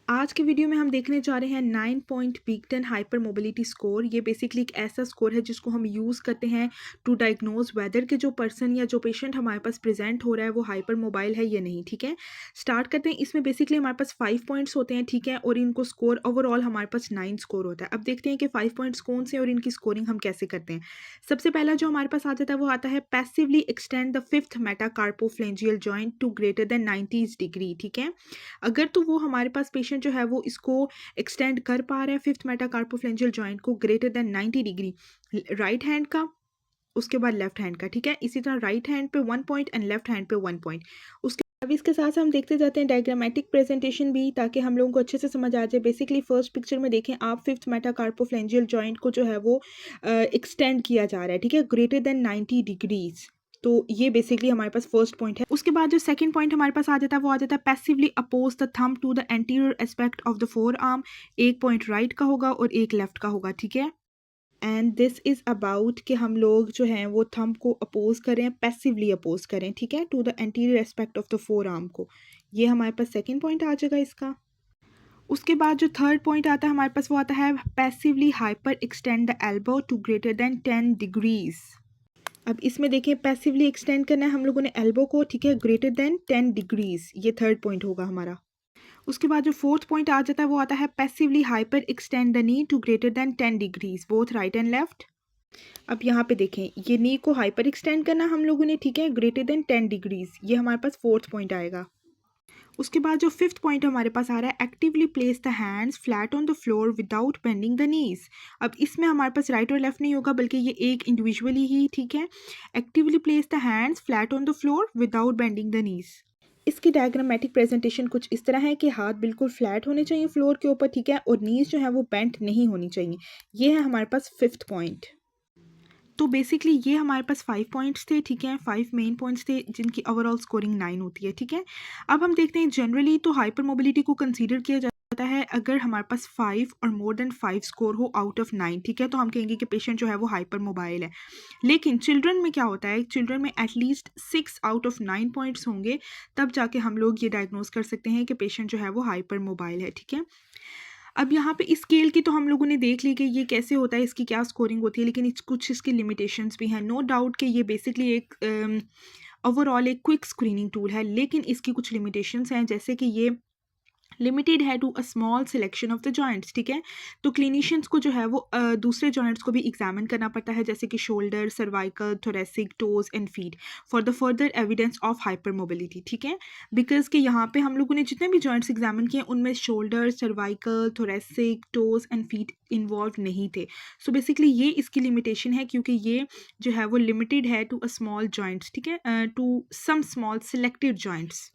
आज के वीडियो में हम देखने जा रहे हैं 9 पॉइंट पीकटन हाइपर मोबिलिटी स्कोर। ये बेसिकली एक ऐसा स्कोर है जिसको हम यूज़ करते हैं टू डायग्नोज वेदर के जो पर्सन या जो पेशेंट हमारे पास प्रेजेंट हो रहा है वो हाइपर मोबाइल है या नहीं। ठीक है, स्टार्ट करते हैं। इसमें बेसिकली हमारे पास 5 पॉइंट्स होते हैं। ठीक है, और इनको स्कोर ओवरऑल हमारे पास 9 स्कोर होता है। अब देखते हैं कि 5 पॉइंट्स कौन से और इनकी स्कोरिंग हम कैसे करते हैं। सबसे पहला जो हमारे पास आ जाता है वो आता है passively extend the fifth metacarpophalangeal joint to greater than 90 degree. ठीक है, अगर तो वो हमारे पास पेशेंट जो है वो इसको एक्सटेंड कर पा रहा है फिफ्थ मेटाकार्पोफ्लेंजियल जॉइंट को greater than 90 degree, right hand का, उसके बाद लेफ्ट हैंड का। ठीक है, इसी तरह राइट हैंड पे 1 पॉइंट एंड लेफ्ट हैंड पे 1 पॉइंट। उसके अब इसके साथ हम देखते जाते हैं डायग्रामेटिक प्रेजेंटेशन भी, ताकि हम लोगों को अच्छे से समझ आ जाए। बेसिकली फर्स्ट पिक्चर में देखें आप, फिफ्थ मेटाकार्पोफ्लेंजियल जॉइंट को जो है वो एक्सटेंड किया जा रहा है। ठीक है, ग्रेटर देन 90 डिग्रीज। तो ये बेसिकली हमारे पास फर्स्ट पॉइंट है। उसके बाद जो सेकंड पॉइंट हमारे पास आ जाता है वो आ जाता है passively oppose the thumb to the anterior aspect of the forearm. एक पॉइंट राइट का होगा और एक लेफ्ट का होगा। ठीक है, एंड दिस इज़ अबाउट कि हम लोग जो हैं वो थंब को अपोज करें, पैसिवली अपोज करें। ठीक है, to the anterior aspect of the forearm को। ये हमारे पास सेकंड पॉइंट आ जाएगा इसका। उसके बाद जो थर्ड पॉइंट आता है हमारे पास वो आता है passively hyperextend the elbow to greater than 10 degrees. अब इसमें देखिए पैसिवली एक्सटेंड करना है हम लोगों ने एल्बो को। ठीक है, ग्रेटर देन 10 डिग्रीज, ये थर्ड पॉइंट होगा हमारा। उसके बाद जो फोर्थ पॉइंट आ जाता है वो आता है passively hyperextend the knee to greater than 10 degrees both right and left. अब यहाँ पे देखें, ये नी को हाइपर एक्सटेंड करना हम लोगों ने। ठीक है, ग्रेटर देन 10 डिग्रीज, ये हमारे पास फोर्थ पॉइंट आएगा। उसके बाद जो फिफ्थ पॉइंट हमारे पास आ रहा है actively place the hands flat on the floor without bending the knees. अब इसमें हमारे पास राइट और लेफ्ट नहीं होगा बल्कि ये एक इंडिविजुअली ही। ठीक है, actively place the hands flat on the floor without bending the knees. इसकी डायग्रामेटिक प्रेजेंटेशन कुछ इस तरह है कि हाथ बिल्कुल फ्लैट होने चाहिए फ्लोर के ऊपर। ठीक है, और नीज जो है वो बेंट नहीं होनी चाहिए। ये है हमारे पास फिफ्थ पॉइंट। तो बेसिकली ये हमारे पास 5 पॉइंट्स थे। ठीक है, 5 मेन पॉइंट्स थे जिनकी ओवरऑल स्कोरिंग 9 होती है। ठीक है, अब हम देखते हैं जनरली तो हाइपर मोबिलिटी को कंसीडर किया जाता है अगर हमारे पास 5 और मोर देन 5 स्कोर हो आउट ऑफ 9। ठीक है, तो हम कहेंगे कि पेशेंट जो है वो हाइपर मोबाइल है। लेकिन चिल्ड्रन में क्या होता है, चिल्ड्रन में एटलीस्ट 6 आउट ऑफ 9 पॉइंट्स होंगे, तब जाके हम लोग ये डायग्नोज कर सकते हैं कि पेशेंट जो है वो हाइपर मोबाइल है। ठीक है, अब यहाँ पे इस स्केल की तो हम लोगों ने देख ली कि ये कैसे होता है, इसकी क्या स्कोरिंग होती है, लेकिन कुछ इसकी लिमिटेशंस भी हैं। नो डाउट कि ये बेसिकली एक ओवरऑल एक क्विक स्क्रीनिंग टूल है, लेकिन इसकी कुछ लिमिटेशंस हैं, जैसे कि ये लिमिटेड है to a small selection of the joints. ठीक है, तो क्लिनिशियंस को जो है वो दूसरे जॉइंट्स को भी एग्जामिन करना पड़ता है, जैसे कि shoulder, cervical, thoracic, toes and feet for the further evidence of hyper mobility. ठीक है, बिकॉज कि यहाँ पे हम लोगों ने जितने भी जॉइंट्स एग्जामिन किए उनमें shoulder, cervical, thoracic, toes and feet involve नहीं थे। सो बेसिकली ये इसकी लिमिटेशन है, क्योंकि ये जो है वो लिमिटेड है टू अ स्मॉल जॉइंट्स। ठीक है, to some small selected joints.